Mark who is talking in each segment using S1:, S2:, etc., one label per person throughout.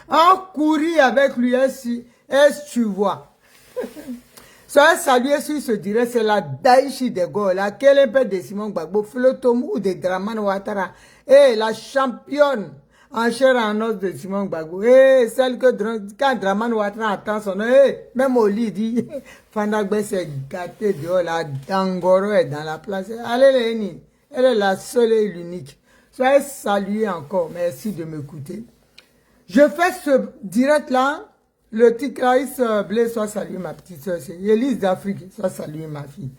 S1: On courit avec lui, est-ce tu vois. Soyez salué sur ce direct, c'est la Daichi de Gaulle, laquelle est peu de Simon Gbagbo, Flotomu ou de Dramane Ouattara, et la championne en chair et en os de Simon Gbagbo, et celle que quand Dramane Ouattara attend son nom, même au lit dit, Fandagbe s'est gâté dehors, la Dangoro est dans la place, allez Léni, elle est la seule et l'unique. Soyez salués encore, merci de m'écouter. Je fais ce direct là. Le titre Raïs Blé, soit salué ma petite soeur, c'est Élise d'Afrique, soit salué ma fille.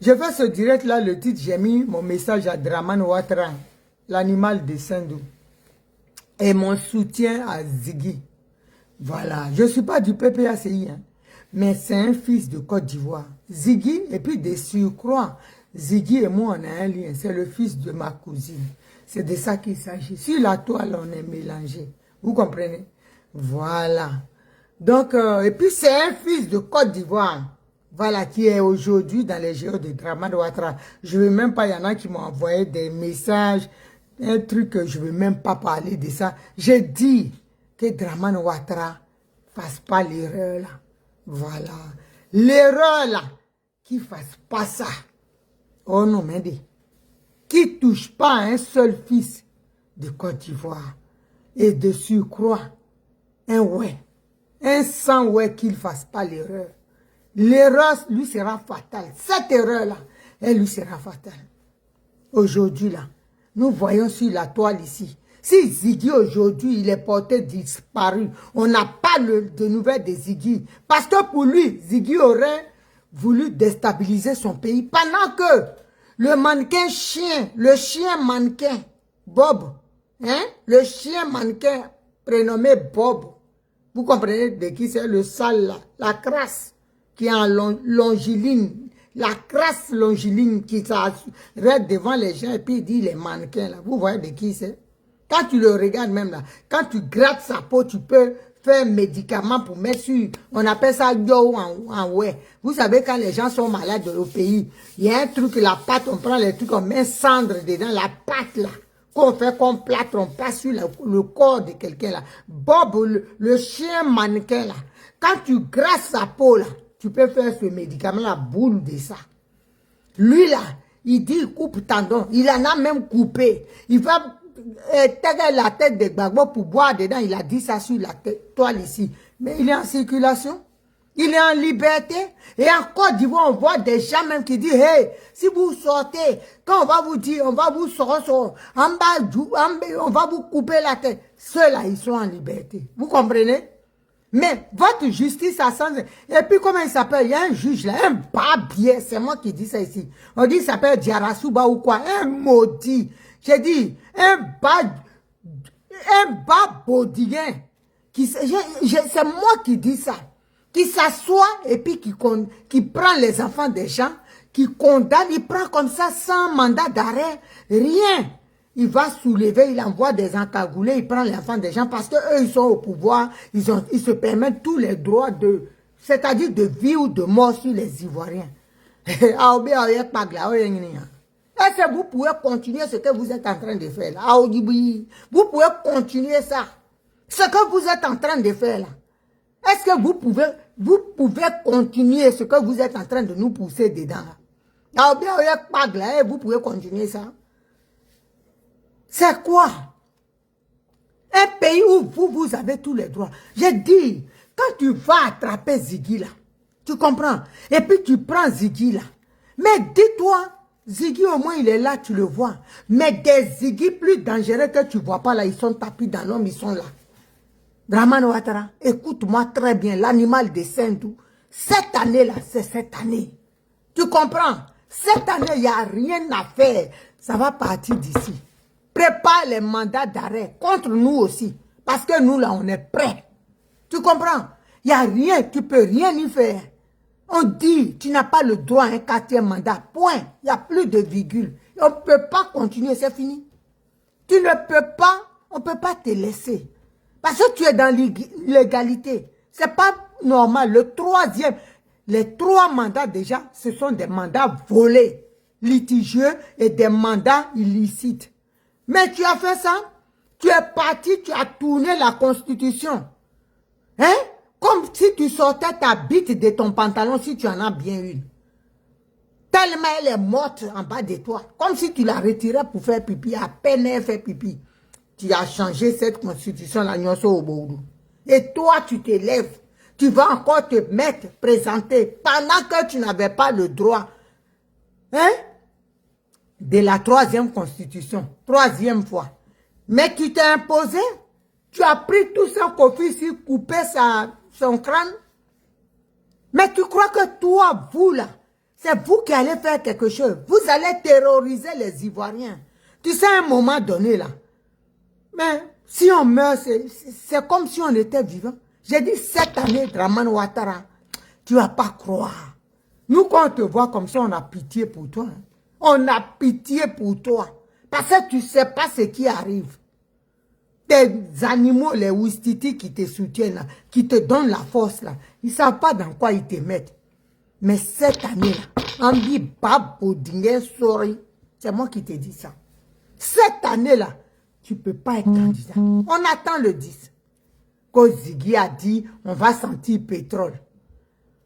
S1: Je fais ce direct là, le titre, j'ai mis mon message à Dramane Ouattara, l'animal de Sendou. Et mon soutien à Ziggy. Voilà, je ne suis pas du PPACI, hein, mais c'est un fils de Côte d'Ivoire. Ziggy, et puis des surcroît, Ziggy et moi on a un lien, c'est le fils de ma cousine. C'est de ça qu'il s'agit. Sur la toile, on est mélangé. Vous comprenez? Voilà. Donc, et puis c'est un fils de Côte d'Ivoire, voilà, qui est aujourd'hui dans les géos de Dramane Ouattara. Je ne veux même pas, il y en a qui m'ont envoyé des messages, un truc que je ne veux même pas parler de ça. J'ai dit que Dramane Ouattara ne fasse pas l'erreur là. Voilà. L'erreur là, qu'il ne fasse pas ça. Oh non, mais qui ne touche pas un seul fils de Côte d'Ivoire et de surcroît, un sang ouais qu'il ne fasse pas l'erreur. L'erreur lui sera fatale. Cette erreur-là, elle lui sera fatale. Aujourd'hui, là, nous voyons sur la toile ici. Si Ziggy aujourd'hui, il est porté disparu, on n'a pas de nouvelles de Ziggy. Parce que pour lui, Ziggy aurait voulu déstabiliser son pays. Pendant que le mannequin chien, le chien mannequin, Bob, hein, le chien mannequin prénommé Bob, vous comprenez de qui c'est le sale là, la crasse qui est en longiline, la crasse longiline qui s'arrête devant les gens et puis il dit les mannequins là. Vous voyez de qui c'est? Quand tu le regardes même là, quand tu grattes sa peau, tu peux faire un médicament pour mettre sur, on appelle ça yo en ouais. Vous savez quand les gens sont malades au pays, il y a un truc, la pâte, on prend les trucs, on met cendre dedans, la pâte là. Qu'on fait qu'on plâtre, on passe sur le corps de quelqu'un là. Bob, le chien mannequin là. Quand tu grasses sa peau là, tu peux faire ce médicament la boule de ça. Lui là, il dit il coupe tendon. Il en a même coupé. Il va taguer la tête de Gbagbo pour boire dedans. Il a dit ça sur la toile ici. Mais il est en circulation. Il est en liberté. Et en Côte d'Ivoire, on voit des gens même qui disent, hey, si vous sortez, quand on va vous dire, on va vous sortir, en bas, on va vous couper la tête. Ceux-là, ils sont en liberté. Vous comprenez? Mais votre justice a changé. Et puis, comment il s'appelle? Il y a un juge là, un barbier. C'est moi qui dis ça ici. On dit qu'il s'appelle Diarasuba ou quoi? Un maudit. J'ai dit, un baudien. C'est moi qui dis ça. Qui s'assoit et puis qui prend les enfants des gens, qui condamne, il prend comme ça sans mandat d'arrêt, rien. Il va soulever, il envoie des encagoulés, il prend les enfants des gens parce qu'eux, ils sont au pouvoir, ils se permettent tous les droits c'est-à-dire de vie ou de mort sur les Ivoiriens. Est-ce que vous pouvez continuer ce que vous êtes en train de faire là? Vous pouvez continuer ça. Ce que vous êtes en train de faire là. Est-ce que vous pouvez continuer ce que vous êtes en train de nous pousser dedans là? Vous pouvez continuer ça. C'est quoi? Un pays où vous avez tous les droits. J'ai dit, quand tu vas attraper Ziggy là, tu comprends? Et puis tu prends Ziggy là. Mais dis-toi, Ziggy au moins il est là, tu le vois. Mais des Ziggy plus dangereux que tu ne vois pas là, ils sont tapis dans l'homme, ils sont là. Dramane Ouattara, écoute-moi très bien, l'animal de Sendou. Cette année-là, c'est cette année. Tu comprends? Cette année, il n'y a rien à faire. Ça va partir d'ici. Prépare les mandats d'arrêt contre nous aussi. Parce que nous, là, on est prêts. Tu comprends? Il n'y a rien, tu ne peux rien y faire. On dit, tu n'as pas le droit à un 4e mandat. Point. Il n'y a plus de virgule. On ne peut pas continuer, c'est fini. Tu ne peux pas, on ne peut pas te laisser. Parce que tu es dans l'illégalité. Ce n'est pas normal. Le 3e, les 3 mandats déjà, ce sont des mandats volés, litigieux et des mandats illicites. Mais tu as fait ça, Tu es parti, tu as tourné la constitution. Hein? Comme si tu sortais ta bite de ton pantalon si tu en as bien une. Tellement elle est morte en bas de toi. Comme si tu la retirais pour faire pipi. À peine elle fait pipi. Tu as changé cette constitution-là, au Boudou. Et toi, tu te lèves. Tu vas encore te mettre, présenter, pendant que tu n'avais pas le droit. Hein? De la 3e constitution. 3e fois. Mais tu t'es imposé. Tu as pris tout son Kofi, coupé son crâne. Mais tu crois que toi, vous là, c'est vous qui allez faire quelque chose. Vous allez terroriser les Ivoiriens. Tu sais, à un moment donné là, mais si on meurt, c'est comme si on était vivant. J'ai dit cette année, Dramane Ouattara, tu ne vas pas croire. Nous, quand on te voit comme ça, on a pitié pour toi. Hein. On a pitié pour toi. Parce que tu ne sais pas ce qui arrive. Des animaux, les Ouistiti qui te soutiennent, là, qui te donnent la force, là, ils ne savent pas dans quoi ils te mettent. Mais cette année-là, Ambi Babodingé Sori, c'est moi qui te dis ça. Cette année-là, tu ne peux pas être candidat. On attend le 10. Kozigi a dit, on va sentir pétrole.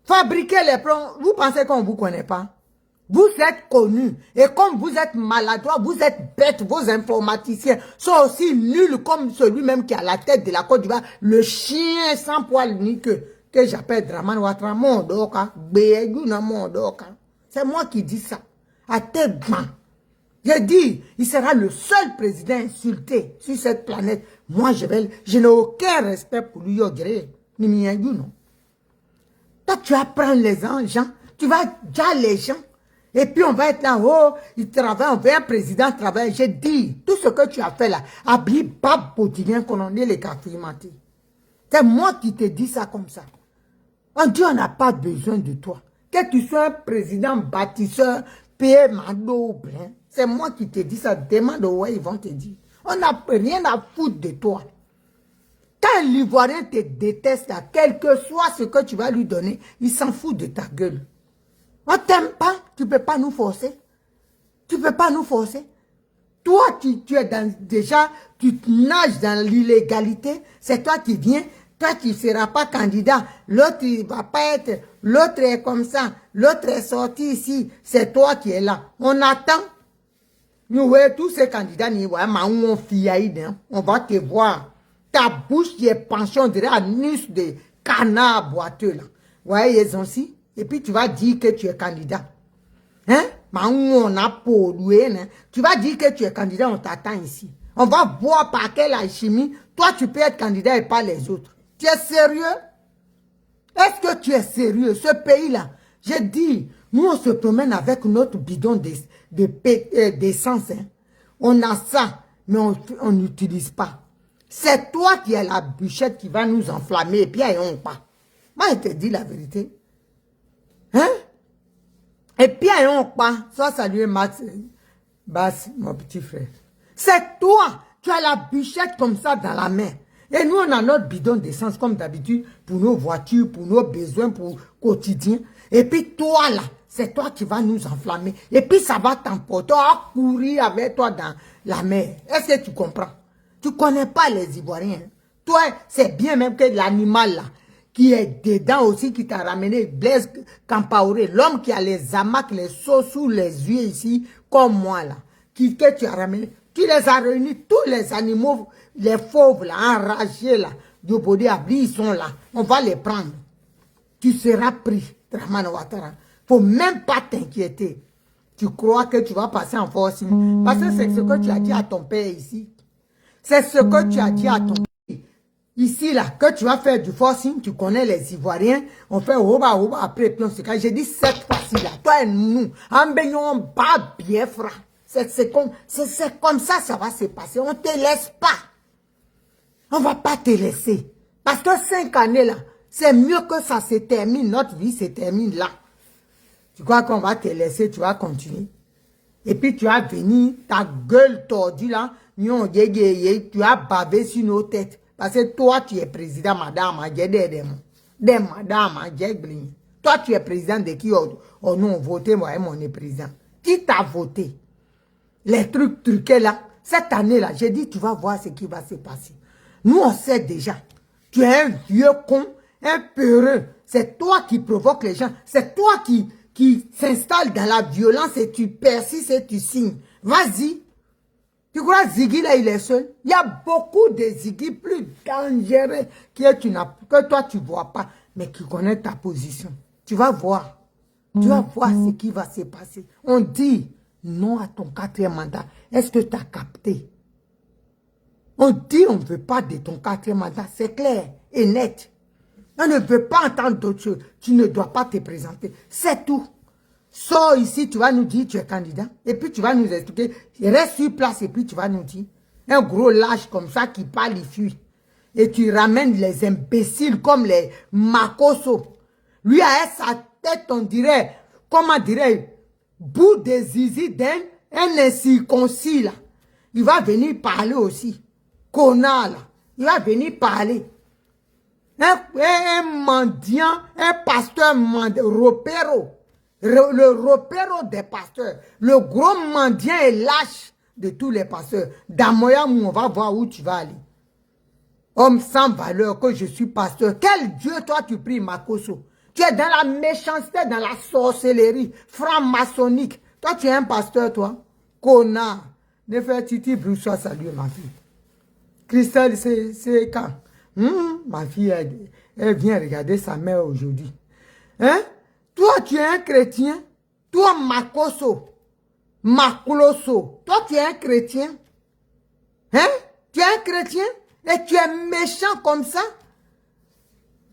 S1: Fabriquer les plans, vous pensez qu'on ne vous connaît pas? Vous êtes connus. Et comme vous êtes maladroits, vous êtes bêtes, vos informaticiens sont aussi nuls comme celui-même qui est à la tête de la Côte d'Ivoire, le chien sans poil ni queue, que j'appelle Dramane Ouattara, c'est moi qui dis ça. À tête blanc. J'ai dit, il sera le seul président insulté sur cette planète. Moi, je n'ai aucun respect pour lui. Non. Toi, tu apprends les gens, tu vas dire les gens. Et puis, on va être là, oh, il travaille, on veut un président travailler. J'ai dit, tout ce que tu as fait là, habille pas quotidien qu'on en est les caféimati. C'est moi qui te dis ça comme ça. On dit, on n'a pas besoin de toi. Que tu sois un président bâtisseur, payé Mado, c'est moi qui te dis ça. Demande où ils vont te dire. On n'a rien à foutre de toi. Quand l'Ivoirien te déteste, quel que soit ce que tu vas lui donner, il s'en fout de ta gueule. On t'aime pas, tu ne peux pas nous forcer. Tu ne peux pas nous forcer. Toi, tu es déjà, tu nages dans l'illégalité. C'est toi qui viens. Toi, tu ne seras pas candidat. L'autre, il ne va pas être. L'autre est comme ça. L'autre est sorti ici. C'est toi qui es là. On attend. Nous voyons tous ces candidats. On va te voir. Ta bouche qui est penchée, on dirait un nus de canard boiteux. Là. Ouais, ils ont aussi. Et puis tu vas dire que tu es candidat. Hein? On a pollué. Hein? Tu vas dire que tu es candidat, on t'attend ici. On va voir par quelle alchimie. Toi, tu peux être candidat et pas les autres. Tu es sérieux? Est-ce que tu es sérieux? Ce pays-là, j'ai dit, nous on se promène avec notre bidon d'essence. Hein? On a ça, mais on n'utilise pas. C'est toi qui as la bûchette qui va nous enflammer et puis on pas. Moi, je te dis la vérité. Hein? Et puis on pas. Soit saluer Max, Bass, mon petit frère. C'est toi, tu as la bûchette comme ça dans la main. Et nous, on a notre bidon d'essence comme d'habitude pour nos voitures, pour nos besoins, pour quotidien. Et puis toi là, c'est toi qui vas nous enflammer. Et puis ça va t'emporter à courir avec toi dans la mer. Est-ce que tu comprends? Tu ne connais pas les Ivoiriens. Toi, c'est bien même que l'animal là, qui est dedans aussi, qui t'a ramené Blaise Compaoré, l'homme qui a les hamacs, les sauts sous les yeux ici, comme moi là, que tu as ramené. Tu les as réunis, tous les animaux, les fauves là, enragés là, Diobodé Abli, ils sont là. On va les prendre. Tu seras pris, Dramane Ouattara. Faut même pas t'inquiéter. Tu crois que tu vas passer en force. Parce que c'est ce que tu as dit à ton père ici. C'est ce que tu as dit à ton père. Ici, là, que tu vas faire du forcing, tu connais les Ivoiriens, on fait oba oba après, puis on se cache. J'ai dit cette fois-ci, là, toi et nous, en baignant bas bien franc. C'est comme ça, ça va se passer. On ne te laisse pas. On ne va pas te laisser. Parce que 5 années, là, c'est mieux que ça se termine, notre vie se termine là. Tu crois qu'on va te laisser, tu vas continuer. Et puis tu vas venir, ta gueule tordue là, tu as bavé sur nos têtes. Parce que toi, tu es président, madame, toi, tu es président de qui on a voté, moi, on est président. Qui t'a voté? Les trucs truqués là, cette année-là, j'ai dit, tu vas voir ce qui va se passer. Nous, on sait déjà. Tu es un vieux con, un peureux. C'est toi qui provoques les gens. C'est toi qui s'installe dans la violence et tu persistes et tu signes. Vas-y. Tu crois Ziggy, là, il est seul? Il y a beaucoup de Ziggy plus dangereux que toi, tu ne vois pas, mais qui connaissent ta position. Tu vas voir. Tu vas voir ce qui va se passer. On dit non à ton 4e mandat. Est-ce que tu as capté? On dit on ne veut pas de ton 4e mandat. C'est clair et net. On ne veut pas entendre d'autres choses. Tu ne dois pas te présenter. C'est tout. Sors ici, tu vas nous dire tu es candidat. Et puis tu vas nous expliquer. Reste sur place et puis tu vas nous dire. Un gros lâche comme ça qui parle, il fuit. Et tu ramènes les imbéciles comme les Makoso. Lui a sa tête, on dirait, comment dirait, bout de zizi d'un incirconcis là. Il va venir parler aussi. Connard là. Il va venir parler. Un mendiant, un pasteur ropero. Le ropero des pasteurs. Le gros mendiant est lâche de tous les pasteurs. Dans Moyamou, on va voir où tu vas aller. Homme sans valeur, que je suis pasteur. Quel Dieu toi tu pries, Makoso? Tu es dans la méchanceté, dans la sorcellerie, franc-maçonnique. Toi tu es un pasteur, toi. Connard. Ne fais Titi Broussois saluer ma fille. Christelle, c'est quand? Ma fille, elle vient regarder sa mère aujourd'hui. Hein? Toi, tu es un chrétien. Toi, Makoso. Makloso. Toi, tu es un chrétien. Hein? Tu es un chrétien? Et tu es méchant comme ça?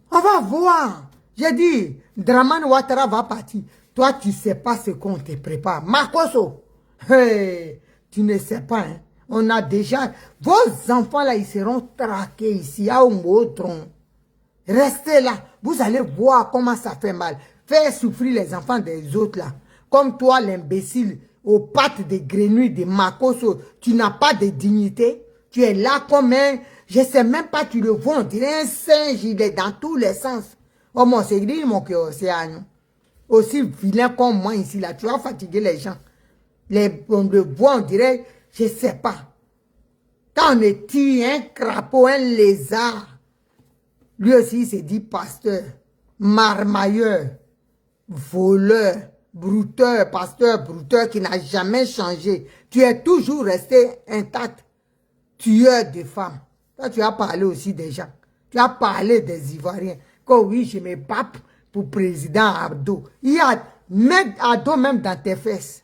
S1: On va voir. J'ai dit, Draman Ouattara va partir. Toi, tu ne sais pas ce qu'on te prépare. Makoso. Hey, tu ne sais pas, hein? On a déjà... Vos enfants, là, ils seront traqués ici, à Oumotron. Restez là. Vous allez voir comment ça fait mal. Faire souffrir les enfants des autres, là. Comme toi, l'imbécile, aux pattes de grenouilles, de Makoso. Tu n'as pas de dignité. Tu es là comme un... Je ne sais même pas, tu le vois, on dirait un singe. Il est dans tous les sens. Oh, mon Seigneur, mon cœur, c'est un... Aussi vilain comme moi ici, là. Tu vas fatiguer les gens. On le voit, on dirait... Je ne sais pas. Quand on est tue un crapaud, un lézard, lui aussi il s'est dit pasteur, marmailleur, voleur, brouteur, pasteur, brouteur qui n'a jamais changé. Tu es toujours resté intact, tueur de femmes. Toi, tu as parlé aussi des gens. Tu as parlé des Ivoiriens. Que oui, je me bats pour président Abdo. Il y a même Abdo même dans tes fesses.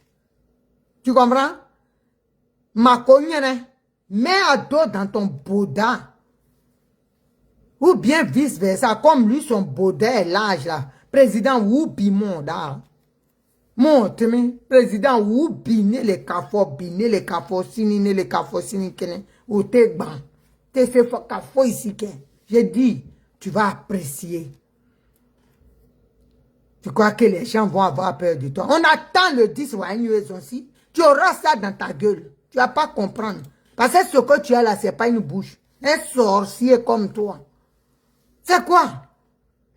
S1: Tu comprends? Ma cognane, mets à dos dans ton Bouddha. Ou bien vice-versa, comme lui, son Bouddha est large là. Président Woubimon là. Montre-moi, président Woubine les cafots, sinine, les cafots, sinine, ou t'es ban. T'es fait cafo ici, j'ai dit, tu vas apprécier. Tu crois que les gens vont avoir peur de toi? On attend le 10 aussi. Tu auras ça dans ta gueule. Tu vas pas comprendre. Parce que ce que tu as là, ce n'est pas une bouche. Un sorcier comme toi. C'est quoi?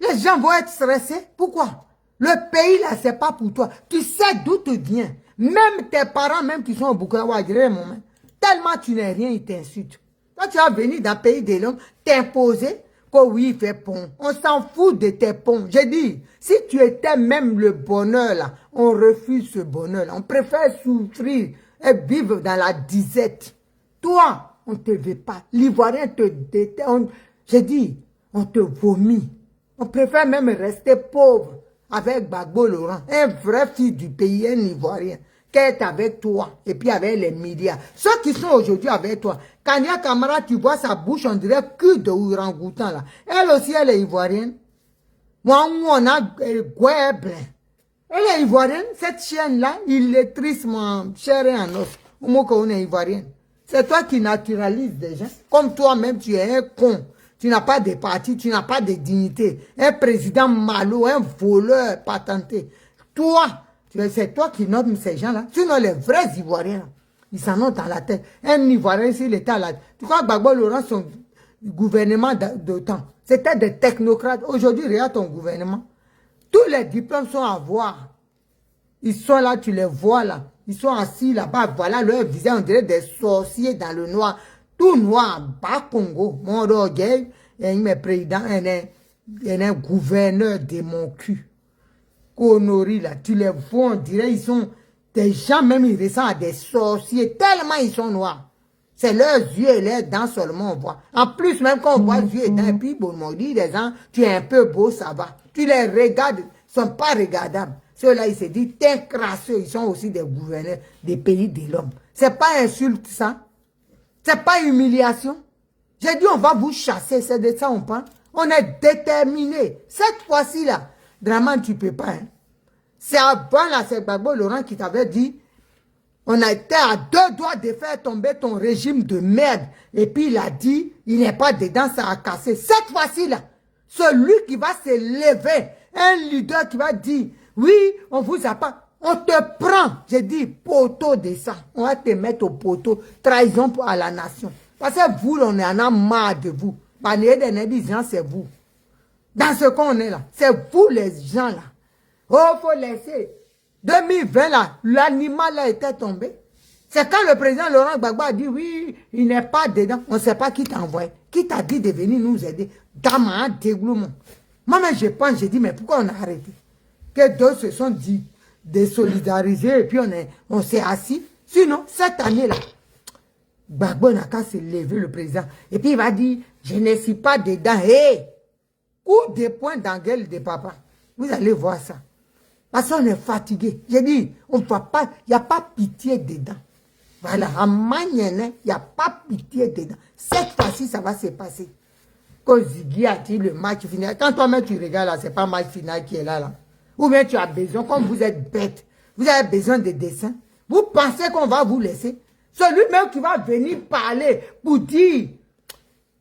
S1: Les gens vont être stressés. Pourquoi? Le pays là, ce n'est pas pour toi. Tu sais d'où tu viens. Même tes parents, même qui sont au Bukawa, tellement tu n'es rien, ils t'insultent. Toi, tu vas venir dans le pays des langues, t'imposer que oui, il fait pont. On s'en fout de tes ponts. J'ai dit, si tu étais même le bonheur là, on refuse ce bonheur là. On préfère souffrir et vivre dans la disette. Toi, on ne te veut pas. L'Ivoirien te déteste. J'ai dit, on te vomit. On préfère même rester pauvre avec Gbagbo Laurent, un vrai fils du pays, un Ivoirien, qui est avec toi et puis avec les milliards. Ceux qui sont aujourd'hui avec toi, Kanya Kamara, tu vois sa bouche, on dirait que de orang-outan là. Elle aussi, elle est ivoirienne. Moi, on a Guebre. Elle est ivoirienne. Cette chienne-là, il est tristement chair et en os. Moi, on est ivoirienne. C'est toi qui naturalises des gens. Comme toi-même, tu es un con. Tu n'as pas de parti, tu n'as pas de dignité. Un président malo, un voleur patenté. Toi, c'est toi qui nommes ces gens-là. Sinon, les vrais Ivoiriens, ils s'en ont dans la tête. Un Ivoirien, s'il était à la tête. Tu crois que Gbagbo Laurent, son gouvernement de temps, c'était des technocrates. Aujourd'hui, regarde ton gouvernement. Tous les diplômes sont à voir. Ils sont là, tu les vois là. Ils sont assis là-bas. Voilà leur visage, on dirait des sorciers dans le noir. Tout noir, bas Congo. Mon orgueil, il est président, il est gouverneur de mon cul. Konori là, tu les vois, on dirait ils sont des gens, même ils ressemblent à des sorciers, tellement ils sont noirs. C'est leurs yeux et leurs dents seulement on voit. En plus, même quand on voit yeux et dents, et puis bon, on dit des gens, tu es un peu beau, ça va. Tu les regardes, ils ne sont pas regardables. Ceux-là, ils se disent, t'es crasseux, ils sont aussi des gouverneurs des pays de l'homme. C'est pas insulte ça. C'est pas humiliation. J'ai dit, on va vous chasser, c'est de ça on parle. On est déterminé. Cette fois-ci là, Draman, tu peux pas. Hein. C'est avant là, c'est Gbagbo Laurent qui t'avait dit, on a été à 2 doigts de faire tomber ton régime de merde. Et puis il a dit, il n'est pas dedans, ça a cassé. Cette fois-ci là, celui qui va se lever, un leader qui va dire, oui, on vous a pas, on te prend. J'ai dit, poteau de ça. On va te mettre au poteau. Trahison à la nation. Parce que vous, on en a marre de vous. C'est vous. Dans ce qu'on est là, c'est vous les gens là. Oh, faut laisser. 2020 là, l'animal là était tombé. C'est quand le président Laurent Gbagbo a dit oui, il n'est pas dedans. On ne sait pas qui t'a envoyé. Qui t'a dit de venir nous aider. Dama, déglouement. Moi-même, je pense, j'ai dit, mais pourquoi on a arrêté? Que d'autres se sont dit désolidariser et puis on s'est assis. Sinon, cette année-là, Gbagbo n'a qu'à se lever, le président. Et puis il va dire, je ne suis pas dedans. Hé! Coup de poing dans la gueule de papa. Vous allez voir ça. Parce qu'on est fatigué. J'ai dit, on ne va pas, il n'y a pas pitié dedans. Voilà, à Magnene, il n'y a pas pitié dedans. Cette fois-ci, ça va se passer. Quand Ziggy a dit le match final, quand toi-même tu regardes là, ce n'est pas le match final qui est là. Ou bien tu as besoin, comme vous êtes bête, vous avez besoin de dessins. Vous pensez qu'on va vous laisser? Celui-même qui va venir parler pour dire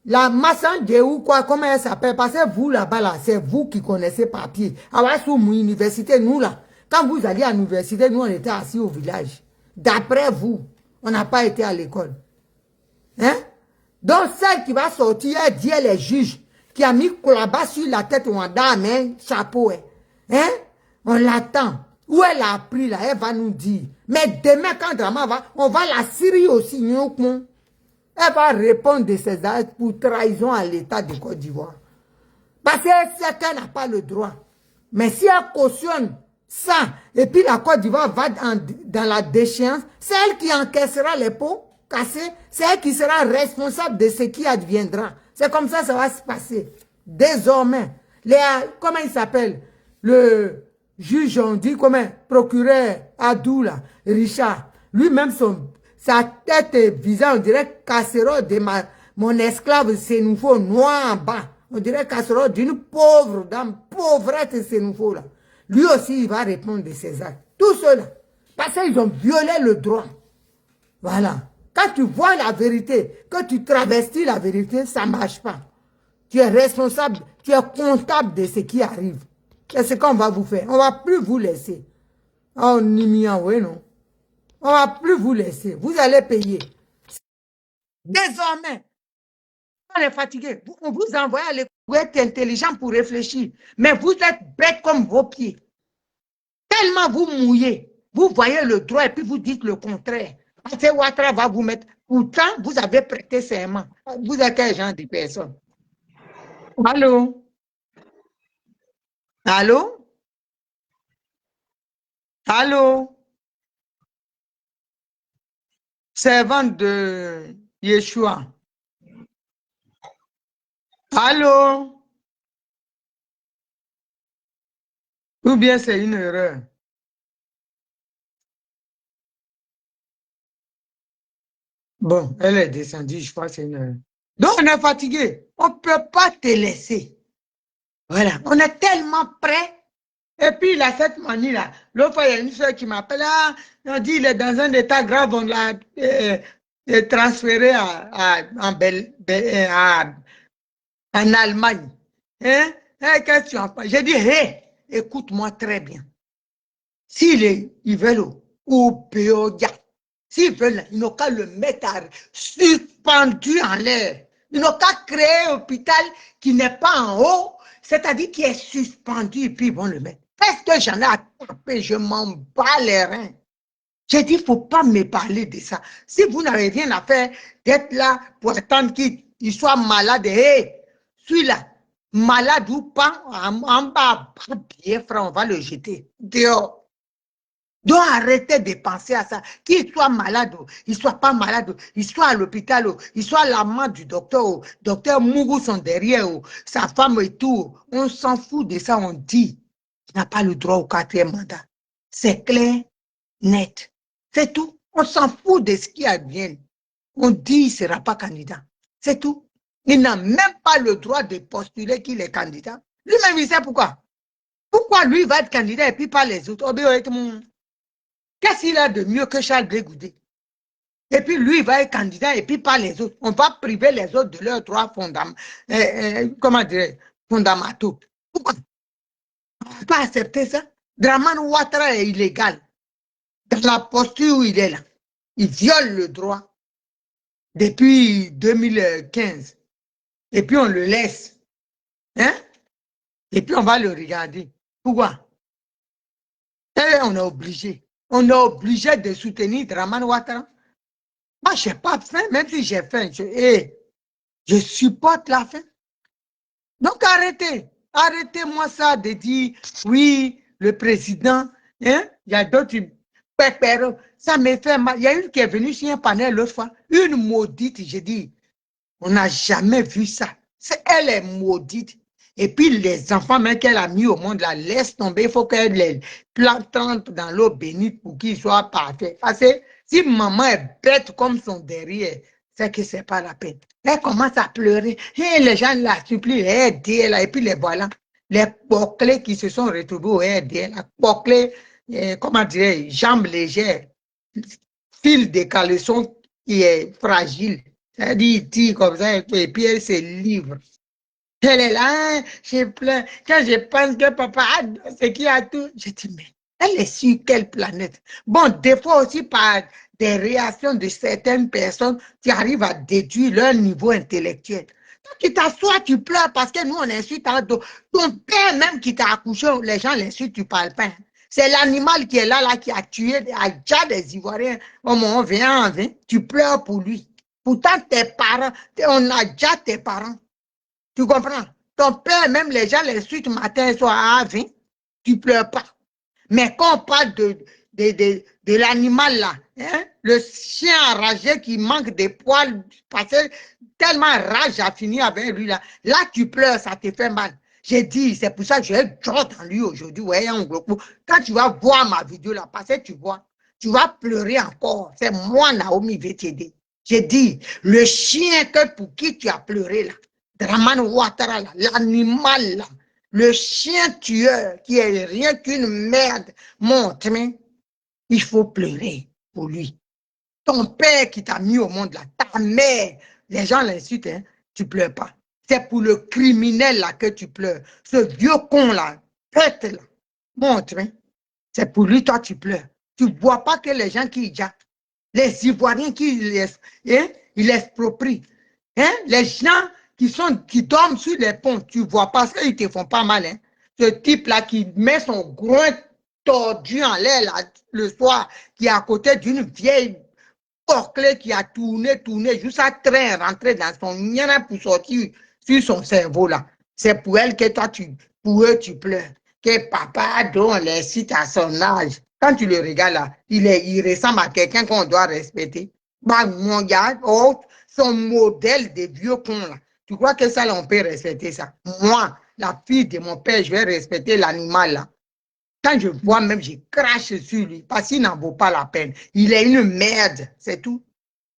S1: la Massandé ou quoi, comment elle s'appelle? Parce que vous là-bas, là, c'est vous qui connaissez papier. Alors, sous mon université, nous là, quand vous alliez à l'université, nous on était assis au village. D'après vous, on n'a pas été à l'école. Hein? Donc, celle qui va sortir, elle dit, elle est juge, qui a mis là-bas sur la tête, on a un chapeau. Hein? On l'attend. Où elle a appris là, elle va nous dire. Mais demain, quand Drama va, on va la Syrie aussi, nous. Elle va répondre de ses actes pour trahison à l'État de Côte d'Ivoire. Parce qu'elle n'a pas le droit. Mais si elle cautionne ça, et puis la Côte d'Ivoire va dans la déchéance, c'est elle qui encaissera les pots cassés, c'est elle qui sera responsable de ce qui adviendra. C'est comme ça va se passer. Désormais, comment il s'appelle? Le juge, on dit comment? Procureur Adoula, Richard, lui-même sa tête et visage, on dirait casserole de mon esclave Sénoufo, noir en bas. On dirait casserole d'une pauvre dame, pauvrette Sénoufo là. Lui aussi, il va répondre de ses actes. Tout cela. Parce qu'ils ont violé le droit. Voilà. Quand tu vois la vérité, que tu travestis la vérité, ça ne marche pas. Tu es responsable, tu es comptable de ce qui arrive. C'est ce qu'on va vous faire. On ne va plus vous laisser. Oh, oui, non. On ne va plus vous laisser. Vous allez payer. Désormais, on est fatigué. On vous envoie à l'école. Vous êtes intelligent pour réfléchir. Mais vous êtes bête comme vos pieds. Tellement vous mouillez. Vous voyez le droit et puis vous dites le contraire. Parce que Ouattara va vous mettre. Pourtant, vous avez prêté serment. Vous êtes quel genre de personne? Allô? Allô? Allô? Servante de Yeshua. Allô? Ou bien c'est une erreur? Bon, elle est descendue, je crois que c'est une erreur. Donc, on est fatigué. On ne peut pas te laisser. Voilà, on est tellement prêt. Et puis, il a cette manie-là. L'autre fois, il y a une soeur qui m'appelle. Ah, on dit il est dans un état grave, on l'a transféré en Allemagne. Hein? Qu'est-ce que tu en penses? J'ai dit, hé, écoute-moi très bien. Ils veulent au Péodia, s'ils veulent, ils n'ont qu'à le mettre suspendu en l'air. Ils n'ont qu'à créer un hôpital qui n'est pas en haut, c'est-à-dire qui est suspendu, et puis ils vont le mettre. Qu'est-ce que j'en ai à taper? Je m'en bats les reins. J'ai dit, il ne faut pas me parler de ça. Si vous n'avez rien à faire, d'être là pour attendre qu'il soit malade, hey, celui-là, malade ou pas, en bas, bien frère, on va le jeter dehors. Donc arrêtez de penser à ça. Qu'il soit malade, il ne soit pas malade, il soit à l'hôpital, il soit l'amant du docteur, docteur Mougou sont derrière, sa femme et tout. On s'en fout de ça, on dit. Il n'a pas le droit au 4e mandat. C'est clair, net. C'est tout. On s'en fout de ce qui advient. On dit qu'il ne sera pas candidat. C'est tout. Il n'a même pas le droit de postuler qu'il est candidat. Lui-même, il sait pourquoi. Pourquoi lui va être candidat et puis pas les autres? Qu'est-ce qu'il a de mieux que Charles Blé Goudé? Et puis lui, il va être candidat et puis pas les autres. On va priver les autres de leurs droits fondamentaux. Pourquoi? On ne peut pas accepter ça. Dramane Ouattara est illégal. Dans la posture où il est là, il viole le droit depuis 2015. Et puis on le laisse. Hein? Et puis on va le regarder. Pourquoi? Et on est obligé. On est obligé de soutenir Dramane Ouattara. Moi, je n'ai pas faim, même si j'ai faim. Je supporte la faim. Donc arrêtez. Arrêtez-moi ça de dire, oui, le président, hein? Il y a d'autres pépères. Ça me fait mal. Il y a une qui est venue sur un panel l'autre fois. Une maudite, j'ai dit, on n'a jamais vu ça. Elle est maudite. Et puis les enfants même qu'elle a mis au monde, la laisse tomber. Il faut qu'elle les plante dans l'eau bénite pour qu'ils soient parfaits. Parce que si maman est bête comme son derrière, c'est que ce n'est pas la peine. Elle commence à pleurer. Et les gens la supplient, aidez-la. Et puis les voilà. Les poclés qui se sont retrouvés au RDL, poclés, comment dire, jambes légères, fil de caleçon qui est fragile. C'est-à-dire, il tire comme ça et puis elle se livre. Elle est là, hein, je pleure. Quand je pense que papa a ce qui a tout, je dis, mais elle est sur quelle planète? Bon, des fois aussi par des réactions de certaines personnes, tu arrives à déduire leur niveau intellectuel. Quand tu t'assois, tu pleures parce que nous, on insulte ton père même qui t'a accouché, les gens l'insultent, tu parles pas. C'est l'animal qui est là, qui a tué déjà des Ivoiriens. Oh mon, viens, tu pleures pour lui. Pourtant, tes parents, on a déjà tes parents. Tu comprends? Ton père, même les gens l'insultent matin et soir, tu ne pleures pas. Mais quand on parle de l'animal là, hein, le chien enragé qui manque de poils, parce que tellement rage a fini avec lui là, là tu pleures, ça te fait mal. J'ai dit, c'est pour ça que j'ai Joe dans lui aujourd'hui. Ouais, quand tu vas voir ma vidéo là, parce que tu vas pleurer encore. C'est moi, Naomi, je vais t'aider. J'ai dit, le chien pour qui tu as pleuré là, Dramane Ouattara, l'animal là, le chien tueur qui est rien qu'une merde, montre, il faut pleurer pour lui. Ton père qui t'a mis au monde là, ta mère, les gens l'insultent, hein, tu pleures pas. C'est pour le criminel là que tu pleures. Ce vieux con là, pète là, montre, c'est pour lui, toi tu pleures. Tu ne vois pas que les gens qui jappent, les Ivoiriens qui ils exproprient, hein, les gens qui dorment sur les ponts, tu ne vois pas ça, ils te font pas mal. Hein. Ce type-là qui met son groin tordu en l'air le soir, qui est à côté d'une vieille porclée qui a tourné, jusqu'à train rentrer dans son niana pour sortir sur son cerveau là. C'est pour elle que toi, pour eux, tu pleures. Que papa, dont on les cite à son âge. Quand tu le regardes là, il ressemble à quelqu'un qu'on doit respecter. Bah, mon gars, oh, son modèle de vieux con là. Tu crois que ça, là, on peut respecter ça? Moi, la fille de mon père, je vais respecter l'animal là. Quand je vois même, je crache sur lui parce qu'il n'en vaut pas la peine. Il est une merde, c'est tout.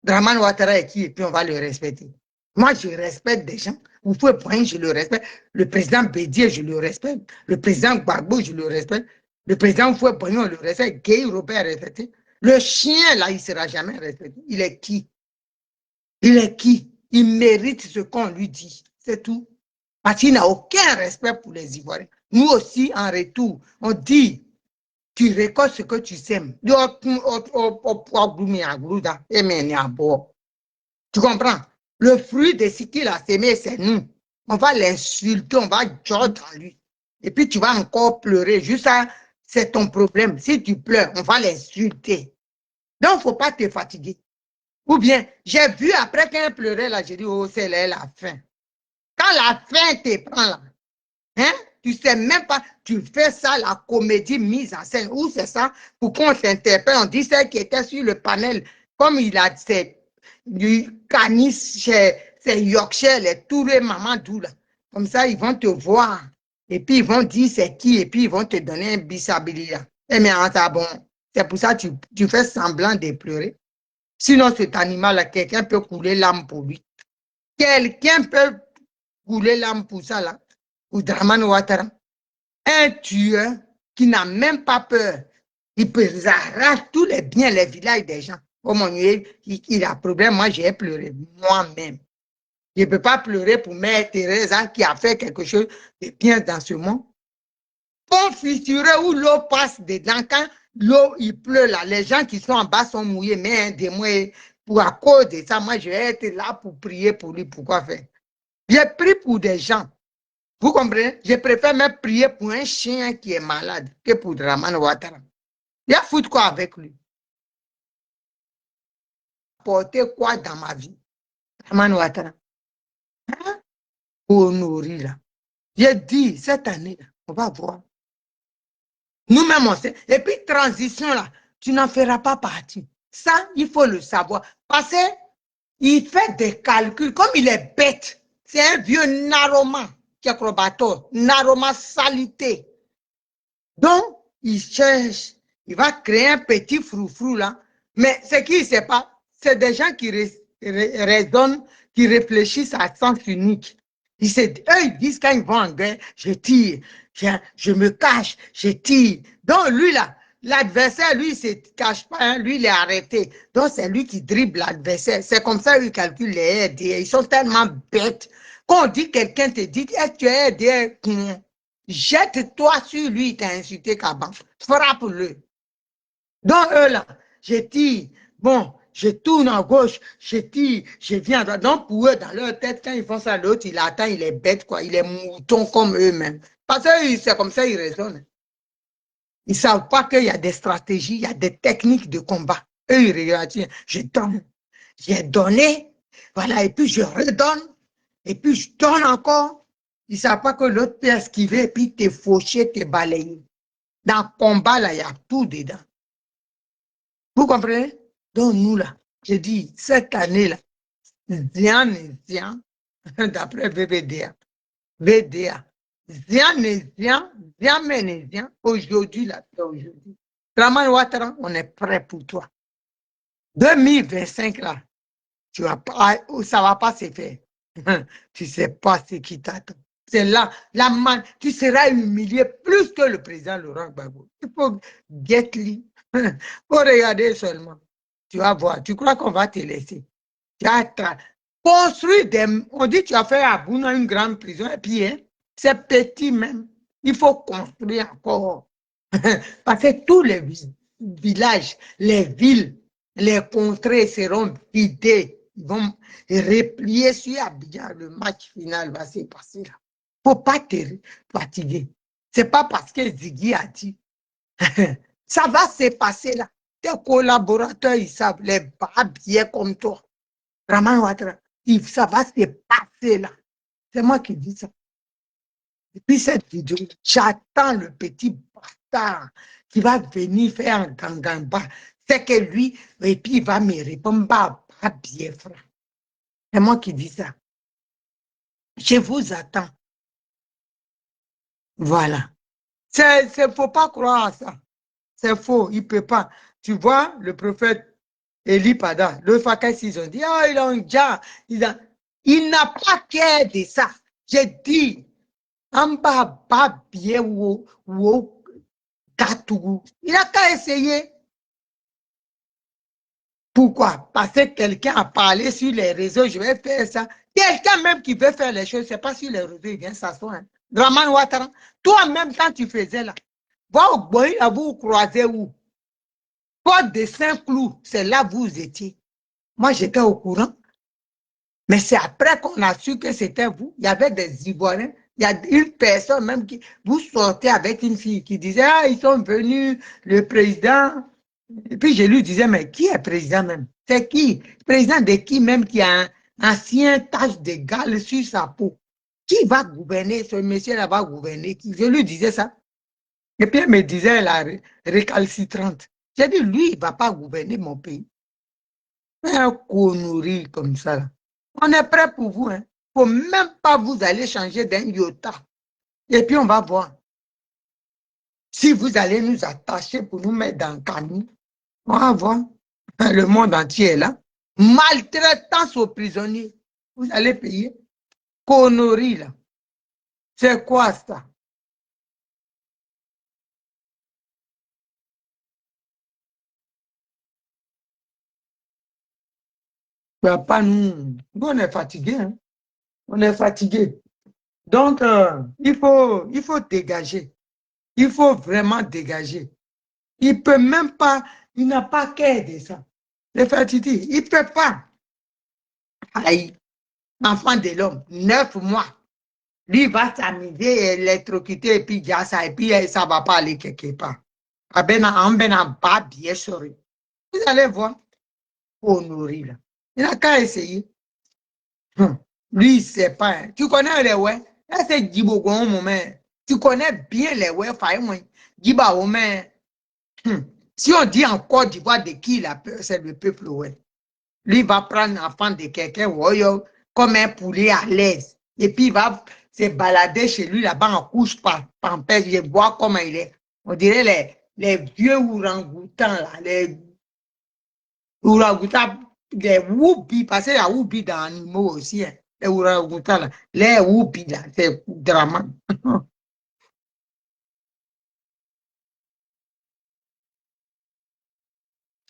S1: Dramane Ouattara est qui et puis on va le respecter. Moi, je respecte des gens. Vous pouvez prendre, je le respecte. Le président Bédier, je le respecte. Le président Gbagbo, je le respecte. Le président Fouet-Boignon, je le respecte. Gay Robert est respecté. Le chien, là, il ne sera jamais respecté. Il est qui? Il est qui? Il mérite ce qu'on lui dit. C'est tout. Parce qu'il n'a aucun respect pour les Ivoiriens. Nous aussi, en retour, on dit, tu récoltes ce que tu sèmes. Tu comprends? Le fruit de ce qu'il a sémé, c'est nous. On va l'insulter, on va jouer dans lui. Et puis tu vas encore pleurer. Juste ça, c'est ton problème. Si tu pleures, on va l'insulter. Donc, il ne faut pas te fatiguer. Ou bien, j'ai vu après qu'elle pleurait là, j'ai dit, oh, c'est la fin. Quand la fin te prend là, hein, tu ne sais même pas, tu fais ça, la comédie mise en scène, ou c'est ça, pour qu'on s'interpelle, on dit celle qui était sur le panel, comme il a du canis chez Yorkshire, les tous les mamans d'où là. Comme ça, ils vont te voir. Et puis, ils vont dire c'est qui, et puis ils vont te donner un bisabilia. Eh bien, ça, bon, c'est pour ça que tu fais semblant de pleurer. Sinon, cet animal-là, quelqu'un peut couler l'âme pour lui. Quelqu'un peut couler l'âme pour ça, là. Ou Dramane Ouattara. Un tueur qui n'a même pas peur. Il peut arracher tous les biens, les villages des gens. Oh mon Dieu, il a problème. Moi, j'ai pleuré moi-même. Je ne peux pas pleurer pour Mère Teresa qui a fait quelque chose de bien dans ce monde. Pont fissuré où l'eau passe dedans. Quand l'eau, il pleut là, les gens qui sont en bas sont mouillés, mais un des mois, pour à cause de ça, moi, je vais être là pour prier pour lui. Pourquoi faire? J'ai pris pour des gens. Vous comprenez? Je préfère même prier pour un chien qui est malade que pour Dramane Ouattara. Il y a foutu quoi avec lui? Porter quoi dans ma vie? Dramane Ouattara. Hein? Pour nourrir là. J'ai dit, cette année, on va voir. Nous-mêmes, on sait. Et puis, transition là, tu n'en feras pas partie. Ça, il faut le savoir. Parce qu'il fait des calculs. Comme il est bête, c'est un vieux narroman qui est narroman salité. Donc, il cherche, il va créer un petit froufrou là. Mais ce qu'il ne sait pas, c'est des gens qui raisonnent, qui réfléchissent à sens unique. Eux, ils disent quand ils vont en guerre, je tire, je me cache, je tire. Donc, lui là, l'adversaire, lui, il ne se cache pas, hein, lui, il est arrêté. Donc, c'est lui qui dribble l'adversaire. C'est comme ça qu'ils calculent les RDA. Ils sont tellement bêtes. Quand on dit, quelqu'un te dit, est-ce que tu es RDA? Jette-toi sur lui, il t'a insulté, Kaban. Frappe-le. Donc, eux là, je tire. Bon, je tourne à gauche, je tire, je viens. Donc, pour eux, dans leur tête, quand ils font ça, l'autre, il attend, il est bête, quoi. Il est mouton comme eux-mêmes. Parce que c'est comme ça, ils raisonnent. Ils ne savent pas qu'il y a des stratégies, il y a des techniques de combat. Eux, ils regardent, je donne, j'ai donné, voilà, et puis je redonne, et puis je donne encore. Ils ne savent pas que l'autre peut esquiver, et puis te faucher, te balayer. Dans le combat, là, il y a tout dedans. Vous comprenez? Donc, nous, là, je dis, cette année-là, Zian et Zian, d'après VBDA, VDA, Zian et Zian, Zian et Zian, aujourd'hui, là, c'est aujourd'hui. Dramane Ouattara, on est prêt pour toi. 2025, là, tu vas pas, ça ne va pas se faire. Tu ne sais pas ce qui t'attend. C'est là, tu seras humilié plus que le président Laurent Gbagbo. Il faut get lui. Il faut regarder seulement. Tu vas voir. Tu crois qu'on va te laisser. Tu as construit des. On dit que tu as fait à Bouna une grande prison. Et puis, hein, c'est petit même. Il faut construire encore. Parce que tous les villages, les villes, les contrées seront vidées. Ils vont replier sur Abidjan. Le match final va se passer là. Il ne faut pas te fatiguer. Ce n'est pas parce que Ziggy a dit. Ça va se passer là. Tes collaborateurs, ils savent, les barbiers comme toi. Dramane Ouattara, ça va se passer là. C'est moi qui dis ça. Depuis cette vidéo, j'attends le petit bâtard qui va venir faire un gangamba. C'est que lui, et puis il va me répondre, bah, bien, frère. C'est moi qui dis ça. Je vous attends. Voilà. Il ne faut pas croire à ça. C'est faux, il ne peut pas. Tu vois, le prophète Eli Pada, le Fakas, ils ont dit, ah, il a un déjà. Il n'a pas qu'à de ça. J'ai dit, en bas, pas bien ou gâteau. Il n'a qu'à essayer. Pourquoi? Parce que quelqu'un a parlé sur les réseaux, je vais faire ça. Quelqu'un même qui veut faire les choses, ce n'est pas sur les réseaux, il vient s'asseoir. Hein. Dramane Ouattara, toi-même, quand tu faisais là, va au boy, à vous croiser où? Porte de Saint-Cloud, c'est là où vous étiez. Moi, j'étais au courant. Mais c'est après qu'on a su que c'était vous. Il y avait des Ivoiriens. Il y a une personne même qui, vous sortez avec une fille qui disait, ah, ils sont venus, le président. Et puis je lui disais, mais qui est président même? C'est qui? Président de qui même qui a un ancien tache de gale sur sa peau? Qui va gouverner? Ce monsieur-là va gouverner. Je lui disais ça. Et puis elle me disait, la récalcitrante. J'ai dit, lui, il ne va pas gouverner mon pays. Un connerie comme ça. Là. On est prêt pour vous. Il ne faut même pas vous aller changer d'un iota. Et puis on va voir. Si vous allez nous attacher pour nous mettre dans le canon, on va voir. Le monde entier est là. Maltraitance aux prisonniers. Vous allez payer. Connerie, là. C'est quoi ça? Pas nous. Nous, on est fatigués. Hein? On est fatigués. Donc, il faut dégager. Il faut vraiment dégager. Il ne peut même pas, il n'a pas qu'à aider ça. Le fatigué, il ne peut pas. Aïe, enfant de l'homme, 9 mois. Lui va s'amuser, électrocuter, et puis dire ça, et puis ça ne va pas aller quelque part. On va bien sûr. Vous allez voir, honoré là. Il n'a qu'à essayer. Lui, il ne sait pas. Hein. Tu connais les ouais? Là, c'est Djibogo, moment. Tu connais bien les ouais, faille-moi. Djiba, moment. Si on dit en Côte d'Ivoire de qui il a peur, c'est le peuple ouais. Lui va prendre l'enfant de quelqu'un ouais, comme un poulet à l'aise. Et puis il va se balader chez lui là-bas en couche par pampers. Je vois comment il est. On dirait les vieux ourang-outans là, les ourang-outans, les whoopis, parce qu'il y a whoopis dans l'animal aussi. Hein. Les ourang-outans là, les whoopis là, c'est drama.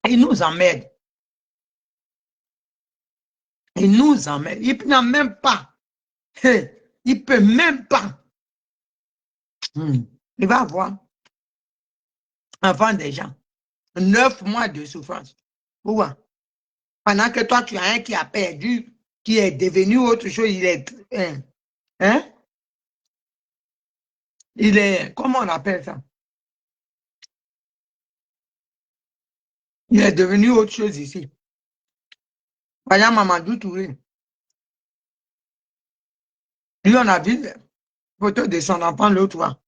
S1: Il nous emmerde. Il nous emmerde. Il n'a même pas. Il ne peut même pas. Il va avoir enfant des gens. 9 mois de souffrance. Pourquoi? Pendant que toi, tu as un qui a perdu, qui est devenu autre chose, il est. Hein? Il est. Comment on appelle ça? Il est devenu autre chose ici. Voyons Mamadou Touré. Lui, on a vu la photo de son enfant l'autre fois.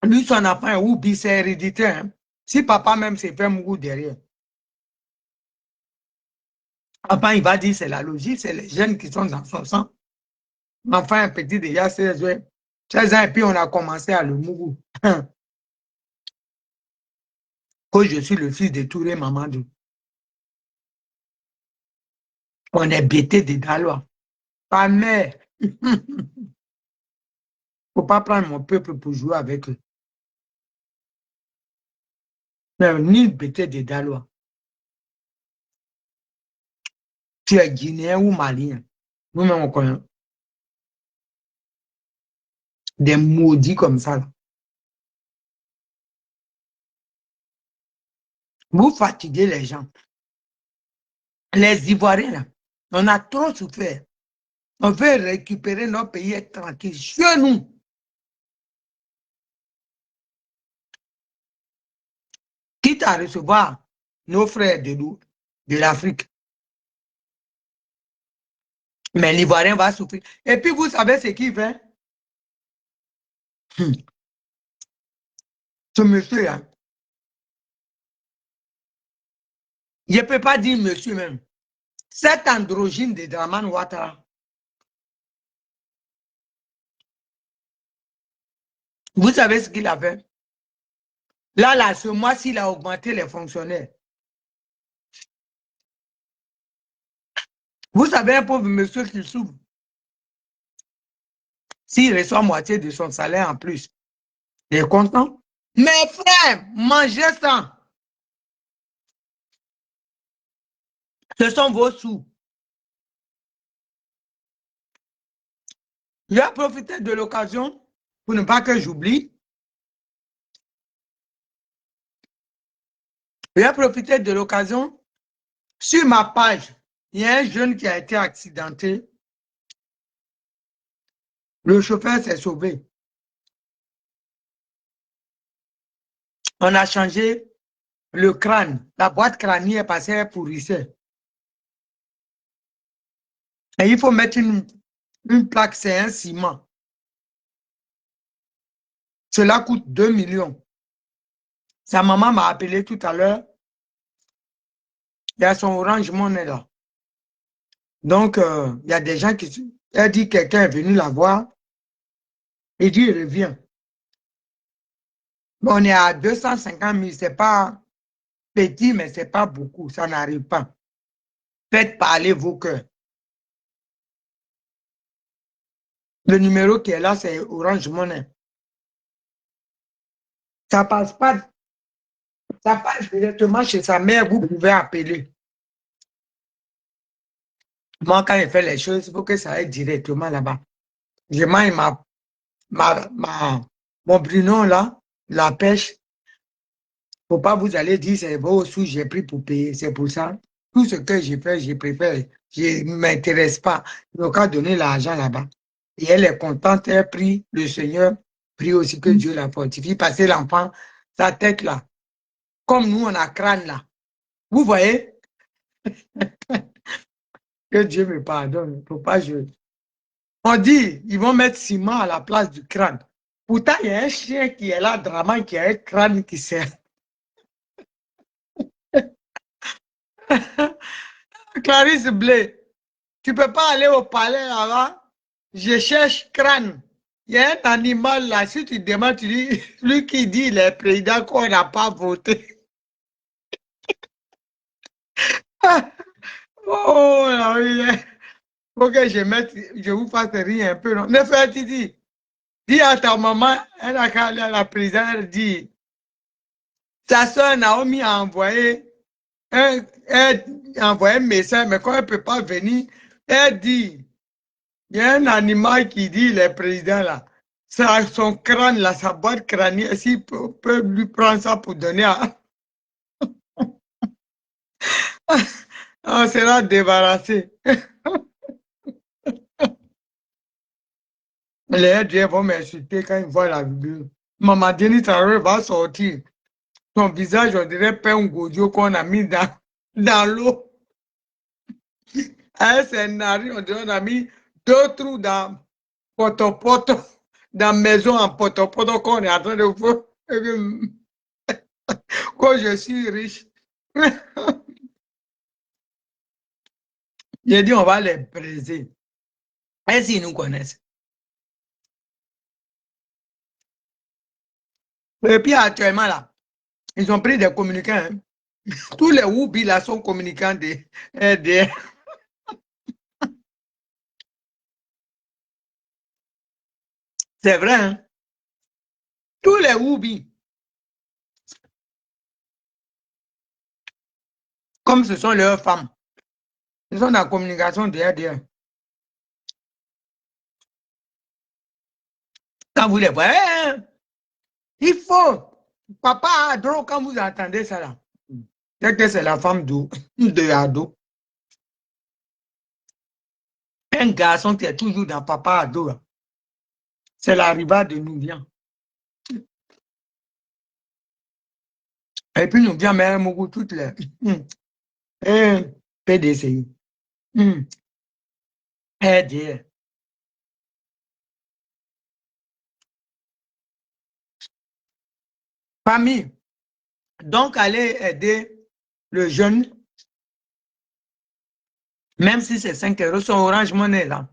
S1: Lui, son enfant est oublié, c'est héréditaire. Hein? Si papa même s'est fait mourir derrière. Papa, il va dire c'est la logique, c'est les jeunes qui sont dans son sang. L'enfant est petit déjà 16 ans. 16 ans et puis on a commencé à le mourir. Que je suis le fils de Touré Mamadou. On est bêté de Dalois. Ta mère. Il ne faut pas prendre mon peuple pour jouer avec eux. Ni bêté de Dalois. Tu es guinéen ou malien. Nous-mêmes, on connaît des maudits comme ça. Vous fatiguez les gens. Les Ivoiriens, là, on a trop souffert. On veut récupérer notre pays et être tranquille. Chez nous, quitte à recevoir nos frères de l'Afrique. Mais l'Ivoirien va souffrir. Et puis, vous savez ce qu'il fait? Ce monsieur-là, je ne peux pas dire monsieur même. Cet androgyne de Draman Ouattara, vous savez ce qu'il a fait? Là, ce mois-ci, il a augmenté les fonctionnaires. Vous savez, un pauvre monsieur qui souffre, s'il reçoit moitié de son salaire en plus, il est content. Mes frères, mangez ça. Ce sont vos sous. Je vais profiter de l'occasion pour ne pas que j'oublie. Je vais profiter de l'occasion. Sur ma page, il y a un jeune qui a été accidenté. Le chauffeur s'est sauvé. On a changé le crâne. La boîte crânienne passait pourrissait. Et il faut mettre une plaque, c'est un ciment. Cela coûte 2 millions. Sa maman m'a appelé tout à l'heure. Il y a son Orange Money là. Donc, il y a des gens qui... Elle dit quelqu'un est venu la voir. Il dit, il revient. Bon, on est à 250 000. C'est pas petit, mais c'est pas beaucoup. Ça n'arrive pas. Faites parler vos cœurs. Le numéro qui est là, c'est Orange Money. Ça passe pas. Ça passe directement chez sa mère. Vous pouvez appeler. Moi, quand il fait les choses, il faut que ça aille directement là-bas. Je mange mon Bruno là, la pêche. Faut pas vous aller dire c'est vos sous, j'ai pris pour payer. C'est pour ça. Tout ce que j'ai fait, je préfère. Je ne m'intéresse pas. Donc, à donner l'argent là-bas. Et elle est contente, elle prie le Seigneur, prie aussi que Dieu la fortifie. Parce que l'enfant, sa tête là, comme nous, on a crâne là. Vous voyez? Que Dieu me pardonne. Faut pas je... On dit, ils vont mettre ciment à la place du crâne. Pourtant, il y a un chien qui est là, Draman, qui a un crâne qui sert. Clarisse Blé, tu peux pas aller au palais là-bas. Je cherche crâne. Il y a un animal là, si tu demandes, tu dis, lui qui dit les présidents qu'on n'a pas voté. Oh, là, oui, faut que je mette, je vous fasse rire un peu. Non? Ne fais Titi. Dis à ta maman, elle a qu'à aller à la prison, elle dit, sa soeur Naomi a envoyé un message, mais quand elle ne peut pas venir, elle dit, il y a un animal qui dit, les présidents là, son crâne là, sa boîte crânienne, s'il peut lui prendre ça pour donner à... On sera débarrassé. Les aides vont m'insulter quand ils voient la vidéo. Maman Denis Traoré va sortir. Son visage, on dirait un godio qu'on a mis dans l'eau. Un scénario, on dirait qu'on a mis 2 trous dans poto-poto, dans maison en poto-poto qu'on est en train de faire. Quand je suis riche. J'ai dit, on va les briser. Et s'ils nous connaissent. Et puis actuellement, là, ils ont pris des communicants. Hein. Tous les Woubi là sont communicants des RDR. C'est vrai, hein? Tous les Woubi, comme ce sont leurs femmes, ils sont dans la communication des RDR. Quand vous les voyez, hein, il faut. Papa Ado, quand vous entendez ça là, c'est que c'est la femme de Ado. Un garçon qui est toujours dans Papa Ado, c'est la rivale de Nouvian. Et puis Nouvian, mais Mougou, toutes les. PDCI. RDR. Famille. Donc, allez aider le jeune, même si c'est 5 euros, son Orange Money là,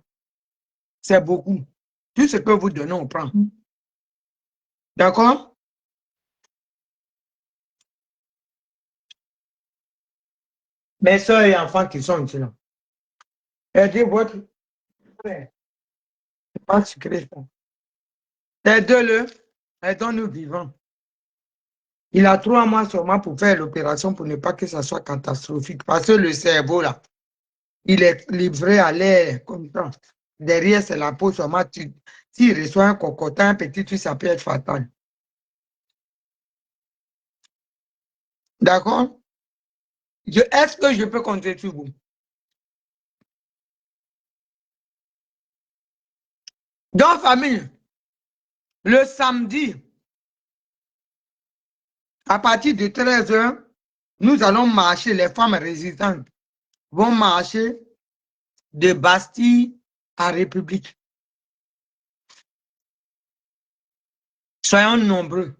S1: c'est beaucoup. Tout ce que vous donnez, on prend. D'accord? Mes soeurs et enfants qui sont ici là. Aidez votre frère. C'est pas sucré ça. Aidez-le. Aidons-nous vivants. Il a 3 mois seulement pour faire l'opération pour ne pas que ça soit catastrophique. Parce que le cerveau là, il est livré à l'air comme ça. Derrière, c'est la peau seulement. S'il reçoit un cocotin, un petit truc, ça peut être fatal. D'accord? Est-ce que je peux compter sur vous? Donc, famille, le samedi, à partir de 13 h, nous allons marcher, les femmes résistantes vont marcher de Bastille à République. Soyons nombreux.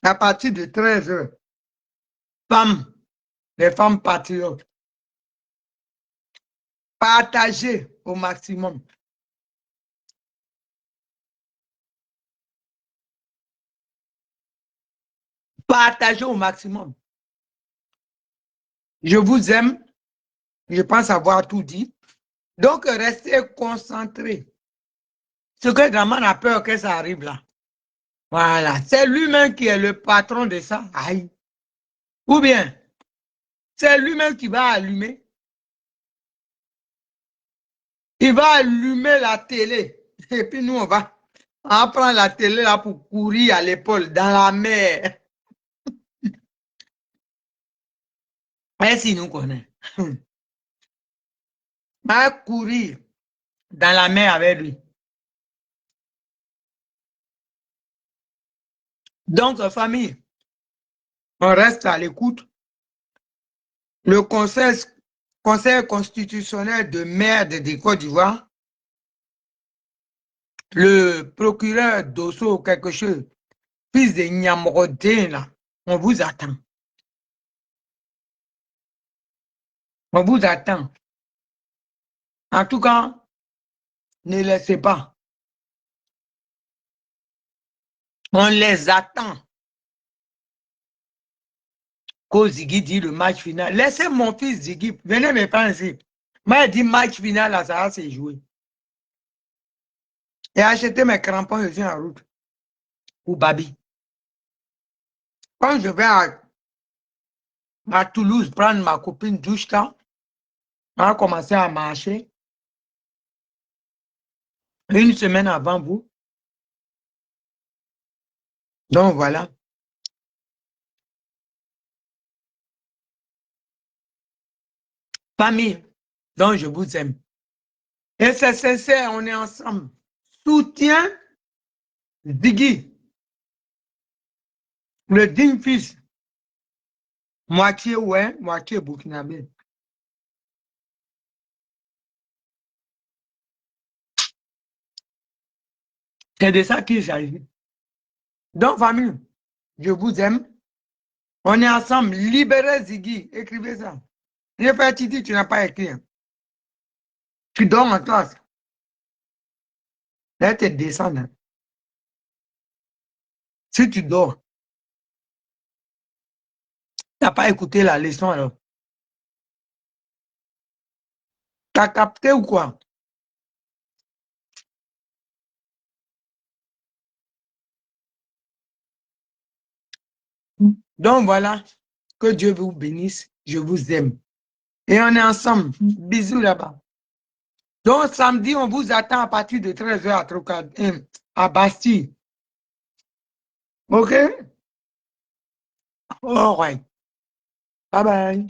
S1: À partir de 13 h, femmes, les femmes patriotes, partagez au maximum. Partagez au maximum. Je vous aime. Je pense avoir tout dit. Donc, restez concentrés. Ce que Draman a peur que ça arrive là. Voilà. C'est lui-même qui est le patron de ça. Aïe. Ou bien, c'est lui-même qui va allumer. Il va allumer la télé. Et puis nous, on va prendre la télé là pour courir à l'épaule dans la mer. Et si nous connaissons. On va courir dans la mer avec lui. Donc, famille, on reste à l'écoute. Le conseil constitutionnel de merde de Côte d'Ivoire, le procureur d'Osso quelque chose, fils de Nyamrodin, là, on vous attend. On vous attend. En tout cas, ne laissez pas. On les attend. Quand Ziggy dit le match final, laissez mon fils Ziggy, venez me prendre ici. Moi, il dit match final, là, ça va se jouer. Et acheter mes crampons, je suis en route. Ou Babi. Quand je vais à Toulouse prendre ma copine douche là, on va commencer à marcher. Une semaine avant vous. Donc voilà. Famille, donc je vous aime. Et c'est sincère, on est ensemble. Soutien Ziggy, le digne fils. Moitié ouais, moitié burkinabé. C'est de ça qu'il s'agit. Donc, famille, je vous aime. On est ensemble. Libérez Ziggy. Écrivez ça. J'ai fait Titi, tu n'as pas écrit. Tu dors en classe. Là, tu descends. Si tu dors, tu n'as pas écouté la leçon alors. Tu as capté ou quoi? Donc voilà. Que Dieu vous bénisse. Je vous aime. Et on est ensemble. Bisous là-bas. Donc samedi, on vous attend à partir de 13 h à Bastille. OK? All right. Bye bye.